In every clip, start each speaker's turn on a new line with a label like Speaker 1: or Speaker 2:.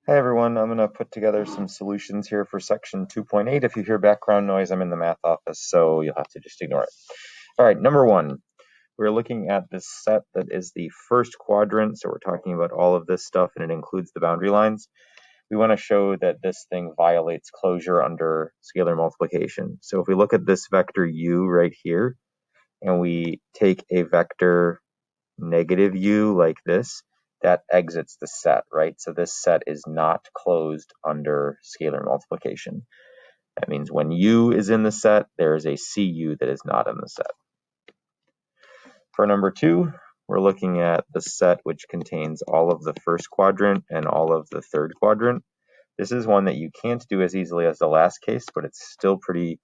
Speaker 1: Hi everyone, I'm going to put together some solutions here for section 2.8. If you hear background noise, I'm in the math office, so you'll have to just ignore it. All right, number one, we're looking at this set that is the first quadrant, so we're talking about all of this stuff, and it includes the boundary lines. We want to show that this thing violates closure under scalar multiplication. So if we look at this vector u right here, and we take a vector negative u like this, that exits the set, right? So this set is not closed under scalar multiplication. That means when u is in the set, there is a cu that is not in the set. For number two, we're looking at the set which contains all of the first quadrant and all of the third quadrant. This is one that you can't do as easily as the last case, but it's still pretty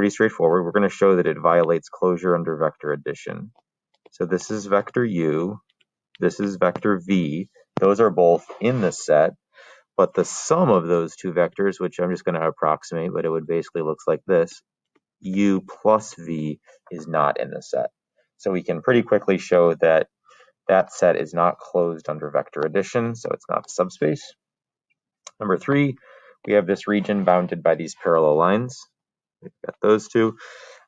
Speaker 1: straightforward. We're going to show that it violates closure under vector addition. So this is vector u, this is vector v. Those are both in the set, but the sum of those two vectors, which I'm just going to approximate, but it would basically look like this, u plus v, is not in the set. So we can pretty quickly show that that set is not closed under vector addition, so it's not subspace. Number three, we have this region bounded by these parallel lines. We've got those two.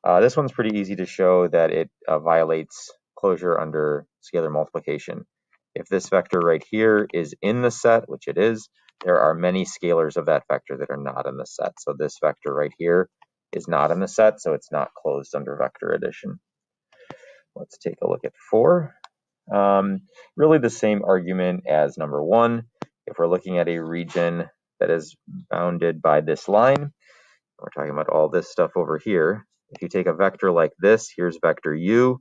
Speaker 1: This one's pretty easy to show that it violates closure under scalar multiplication. If this vector right here is in the set, which it is, there are many scalars of that vector that are not in the set. So this vector right here is not in the set, so it's not closed under vector addition. Let's take a look at 4. Really the same argument as number 1. If we're looking at a region that is bounded by this line, we're talking about all this stuff over here. If you take a vector like this, here's vector u.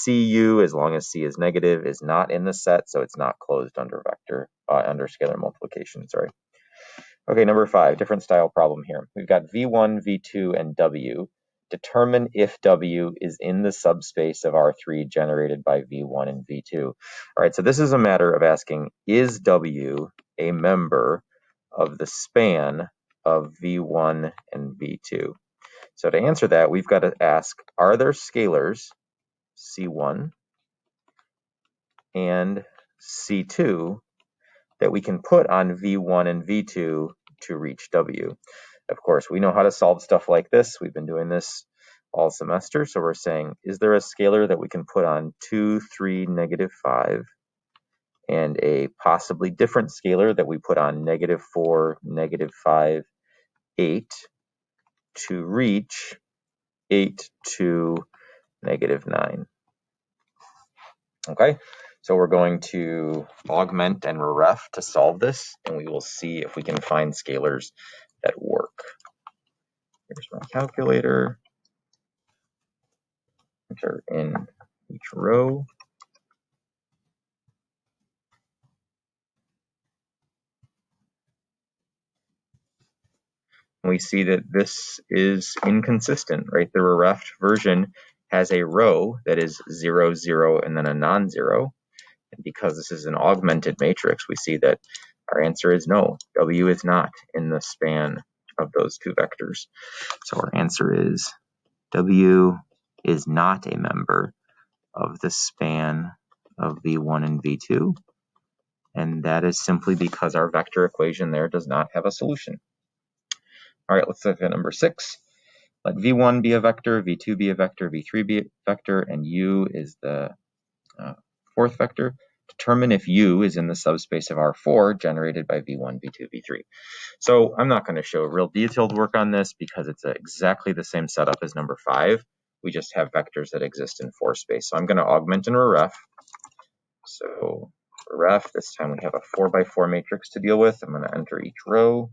Speaker 1: Cu, as long as c is negative, is not in the set, so it's not closed under under scalar multiplication. Sorry. Okay, number 5, different style problem here. We've got v1, v2, and w. Determine if w is in the subspace of R3 generated by v1 and v2. All right, so this is a matter of asking, is w a member of the span of v1 and v2? So to answer that, we've got to ask, are there scalars c1 and c2 that we can put on v1 and v2 to reach w? Of course, we know how to solve stuff like this. We've been doing this all semester. So we're saying, is there a scalar that we can put on 2, 3, negative 5, and a possibly different scalar that we put on negative 4, negative 5, 8 to reach 8 to negative 9? Okay, so we're going to augment and ref to solve this, and we will see if we can find scalars that work. Here's my calculator. Enter in each row. And we see that this is inconsistent, right? The ref version has a row that is 0, 0, and then a non-zero. And because this is an augmented matrix, we see that our answer is no. W is not in the span of those two vectors. So our answer is W is not a member of the span of v1 and v2. And that is simply because our vector equation there does not have a solution. All right, let's look at number 6. Let v1 be a vector, v2 be a vector, v3 be a vector, and u is the fourth vector. Determine if u is in the subspace of R4 generated by v1, v2, v3. So I'm not going to show real detailed work on this because it's exactly the same setup as number 5. We just have vectors that exist in 4 space. So I'm going to augment and ref. So for ref, this time we have a 4x4 matrix to deal with. I'm going to enter each row.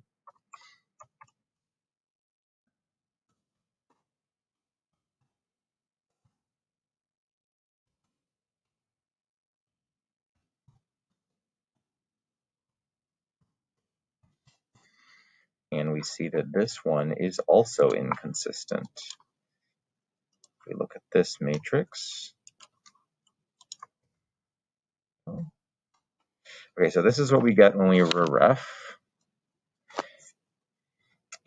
Speaker 1: And we see that this one is also inconsistent. If we look at this matrix. Okay, so this is what we get when we ref.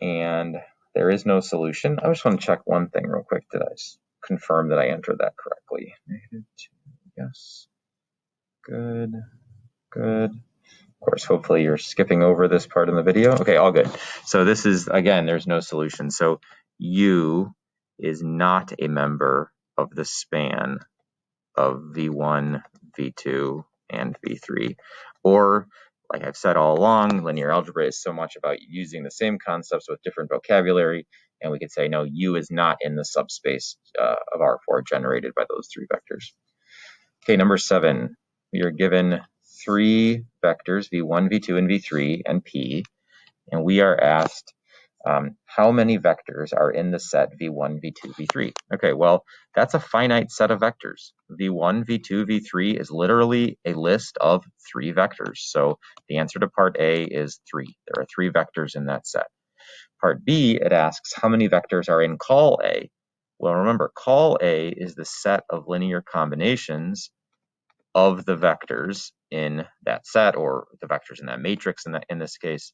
Speaker 1: And there is no solution. I just want to check one thing real quick. Did I confirm that I entered that correctly? -2, yes. Good, good. course, hopefully you're skipping over this part in the video. Okay, all good. So this is, again, there's no solution. So U is not a member of the span of V1, V2, and V3. Or, like I've said all along, linear algebra is so much about using the same concepts with different vocabulary, and we could say, no, U is not in the subspace of R4 generated by those three vectors. Okay, number 7, we are given three vectors, V1, V2, and V3, and P, and we are asked how many vectors are in the set V1, V2, V3? Okay, well, that's a finite set of vectors. V1, V2, V3 is literally a list of 3 vectors. So the answer to part A is 3. There are 3 vectors in that set. Part B, it asks how many vectors are in call A? Well, remember, call A is the set of linear combinations of the vectors in that set, or the vectors in that matrix in this case.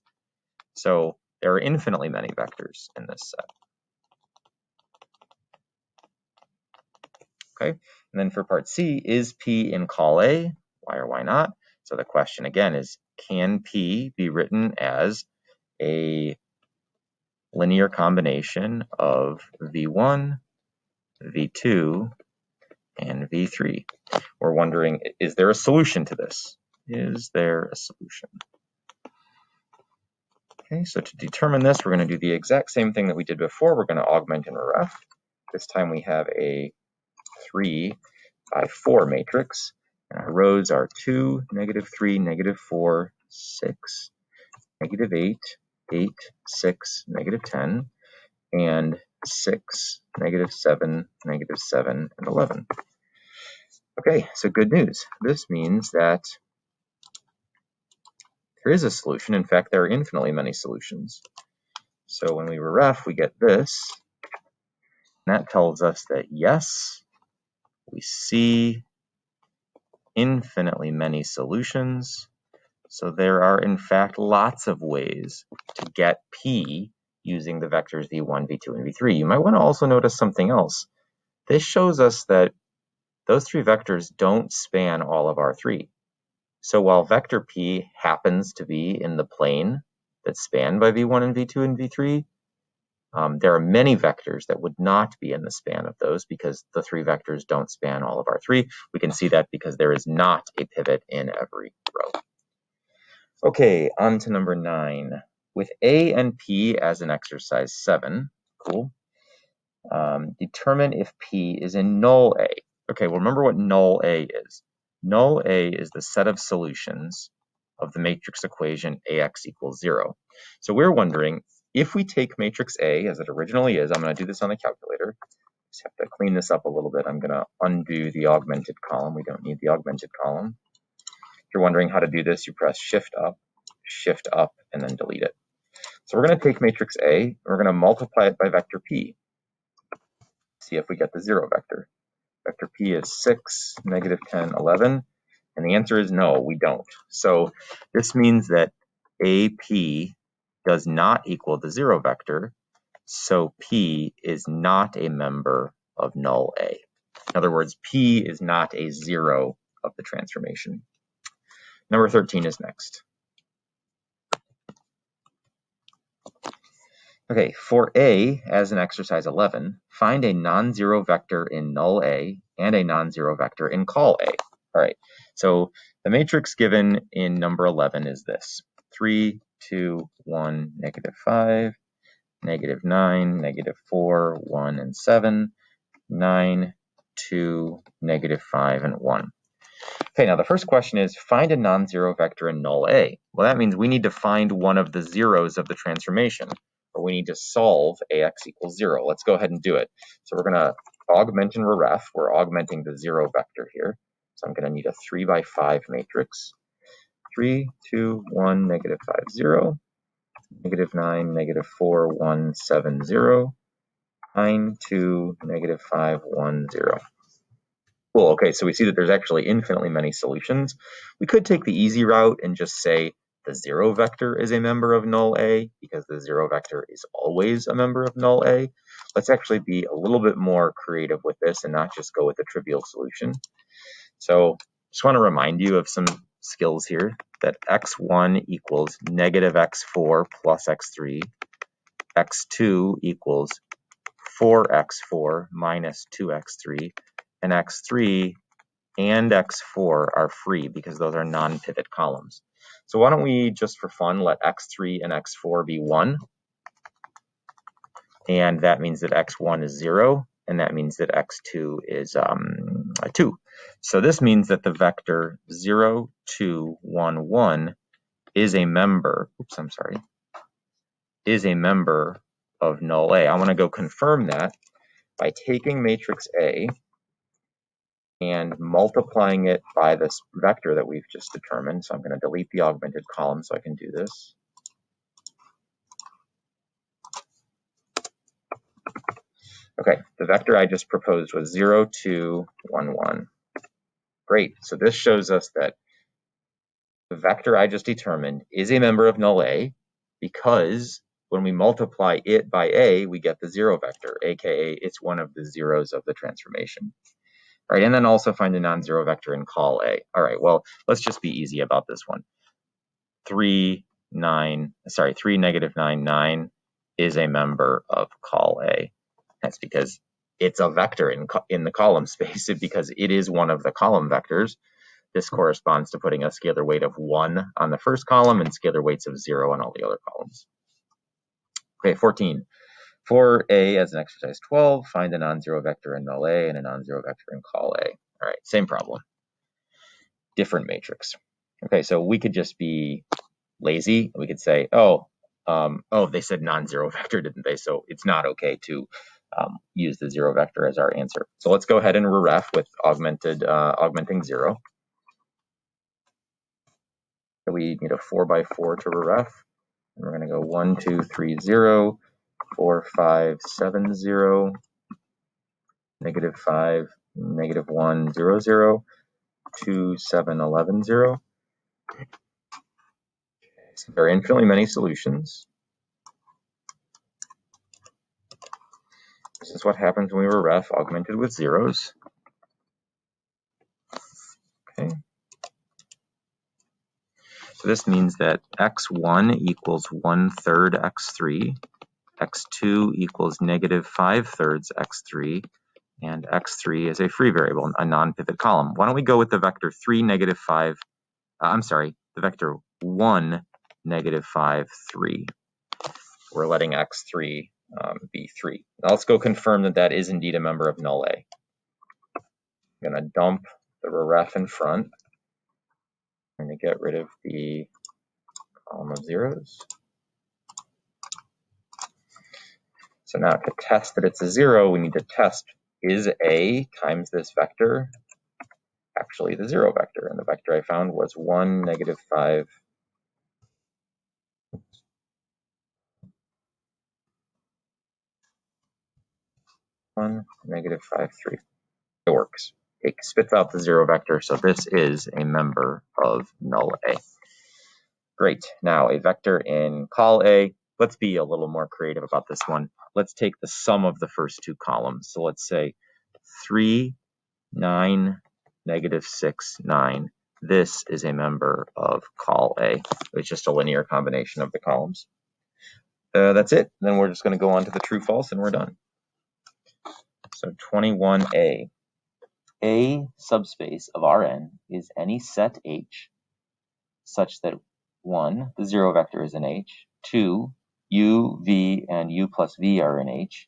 Speaker 1: So there are infinitely many vectors in this set. Okay, and then for part C, is P in call A? Why or why not? So the question again is, can P be written as a linear combination of V1, V2, and V3? We're wondering, is there a solution to this? Is there a solution? Okay, so to determine this, we're going to do the exact same thing that we did before. We're going to augment and ref. This time we have a 3 by 4 matrix. And our rows are 2, -3, -4, 6, -8, 8, 6, -10, and 6, -7, -7, and 11. Okay, so good news. This means that there is a solution. In fact, there are infinitely many solutions. So when we ref, we get this. And that tells us that yes, we see infinitely many solutions. So there are, in fact, lots of ways to get P using the vectors V1, V2, and V3. You might want to also notice something else. This shows us that those 3 vectors don't span all of R3. So while vector P happens to be in the plane that's spanned by V1 and V2 and V3, there are many vectors that would not be in the span of those because the 3 vectors don't span all of R3. We can see that because there is not a pivot in every row. Okay, on to number 9. With A and P as an exercise 7, cool. Determine if P is in null A. Okay, well, remember what null A is. Null A is the set of solutions of the matrix equation AX equals 0. So we're wondering, if we take matrix A as it originally is, I'm going to do this on the calculator. Just have to clean this up a little bit. I'm going to undo the augmented column. We don't need the augmented column. If you're wondering how to do this, you press Shift up, and then delete it. So we're going to take matrix A, and we're going to multiply it by vector P. See if we get the 0 vector. Vector P is 6, -10, 11, and the answer is no, we don't. So this means that AP does not equal the 0 vector, so P is not a member of null A. In other words, P is not a 0 of the transformation. Number 13 is next. Okay, for A, as in exercise 11, find a non-zero vector in null A and a non-zero vector in call A. All right, so the matrix given in number 11 is this: 3, 2, 1, -5, -9, -4, 1, and 7, 9, 2, -5, and 1. Okay, now the first question is, find a non-zero vector in null A. Well, that means we need to find one of the zeros of the transformation, or we need to solve AX equals 0. Let's go ahead and do it. So we're going to augment and ref. We're augmenting the 0 vector here. So I'm going to need a 3 by 5 matrix. 3, 2, 1, -5, 0, -9, -4, 1, 7, 0, 9, 2, -5, 1, 0. Cool, okay, so we see that there's actually infinitely many solutions. We could take the easy route and just say the 0 vector is a member of null A, because the 0 vector is always a member of null A. Let's actually be a little bit more creative with this and not just go with the trivial solution. So just want to remind you of some skills here that x1 equals negative x4 plus x3, x2 equals 4x4 minus 2x3, and x3 and x4 are free because those are non-pivot columns. So why don't we, just for fun, let x3 and x4 be 1, and that means that x1 is 0, and that means that x2 is 2. So this means that the vector 0, 2, 1, 1 is a member, is a member of null A. I want to go confirm that by taking matrix A and multiplying it by this vector that we've just determined. So I'm going to delete the augmented column so I can do this. Okay, the vector I just proposed was 0, 2, 1, 1. Great, so this shows us that the vector I just determined is a member of null A because when we multiply it by A, we get the 0 vector, aka it's one of the zeros of the transformation. All right, and then also find a non-zero vector and call A. All right, well, let's just be easy about this one. 3, 9, 9 is a member of call A. That's because it's a vector in the column space because it is one of the column vectors. This corresponds to putting a scalar weight of 1 on the first column and scalar weights of 0 on all the other columns. Okay, 14. For A as an exercise 12, find a non-zero vector in null A and a non-zero vector in call A. All right, same problem. Different matrix. Okay, so we could just be lazy. We could say, oh, they said non-zero vector, didn't they? So it's not okay to use the 0 vector as our answer. So let's go ahead and ref with augmenting 0. So we need a 4x4 to ref. And we're going to go 1, 2, 3, 0, 4, 5, 7, 0, negative 5, negative 1, 0, 0, 2, 7, 11, 0. So there are infinitely many solutions. This is what happens when we ref augmented with zeros. Okay. So this means that x1 equals 1/3 x3, x2 equals negative 5/3 x3, and x3 is a free variable, a non-pivot column. Why don't we go with the vector 3, negative 5, the vector 1, negative 5, 3. We're letting x3 be 3. Now let's go confirm that that is indeed a member of null A. I'm going to dump the ref in front. I'm going to get rid of the column of zeros. So now to test that it's a 0, we need to test, is A times this vector actually the 0 vector? And the vector I found was 1, negative 5, 1, negative 5, 3. It works. It spits out the 0 vector, so this is a member of null A. Great. Now a vector in call A. Let's be a little more creative about this one. Let's take the sum of the first two columns. So let's say 3, 9, negative 6, 9. This is a member of call A. It's just a linear combination of the columns. That's it. Then we're just going to go on to the true false and we're done. So 21a. A subspace of Rn is any set H such that 1, the 0 vector is in H, 2, U, V, and U plus V are in H,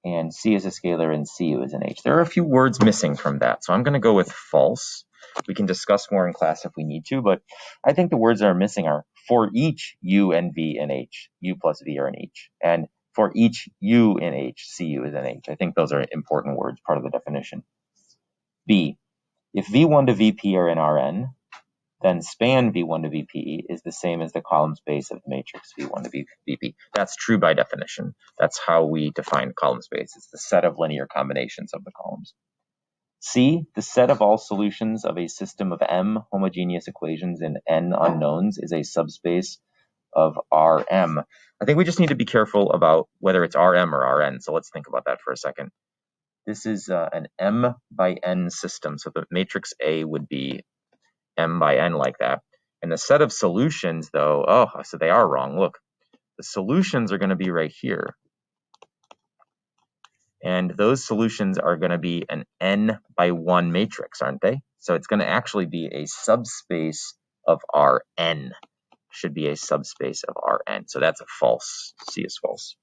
Speaker 1: and C is a scalar and CU is in H. There are a few words missing from that, so I'm going to go with false. We can discuss more in class if we need to, but I think the words that are missing are for each U and V in H, U plus V are in H, and for each U in H, CU is in H. I think those are important words, part of the definition. B, if V1 to VP are in Rn, then span V1 to VP is the same as the column space of the matrix V1 to VP. That's true by definition. That's how we define column space. It's the set of linear combinations of the columns. C, the set of all solutions of a system of M homogeneous equations in N unknowns is a subspace of Rm. I think we just need to be careful about whether it's Rm or Rn, so let's think about that for a second. This is an M by N system, so the matrix A would be m by n like that. And the set of solutions, though, oh, so they are wrong. Look, the solutions are going to be right here. And those solutions are going to be an n by 1 matrix, aren't they? So it's going to actually be a subspace of Rn. Should be a subspace of Rn. So that's a false. C is false.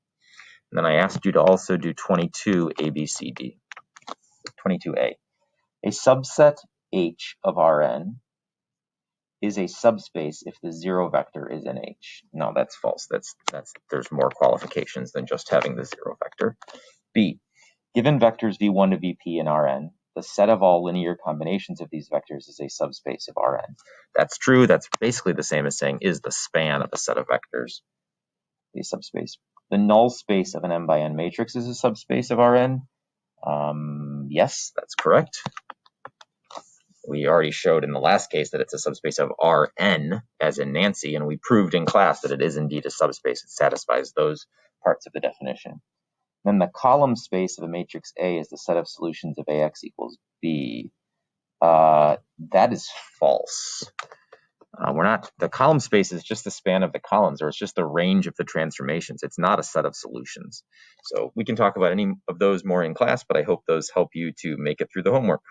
Speaker 1: And then I asked you to also do 22 ABCD. 22A. A subset H of Rn is a subspace if the 0 vector is in H. No, that's false. There's more qualifications than just having the 0 vector. B. Given vectors v1 to vp in Rn, the set of all linear combinations of these vectors is a subspace of Rn. That's true. That's basically the same as saying is the span of a set of vectors a subspace. The null space of an m by n matrix is a subspace of Rn. Yes, that's correct. We already showed in the last case that it's a subspace of Rn, as in Nancy, and we proved in class that it is indeed a subspace. It satisfies those parts of the definition. Then the column space of a matrix A is the set of solutions of Ax equals B. That is false. The column space is just the span of the columns, or it's just the range of the transformations. It's not a set of solutions. So we can talk about any of those more in class, but I hope those help you to make it through the homework.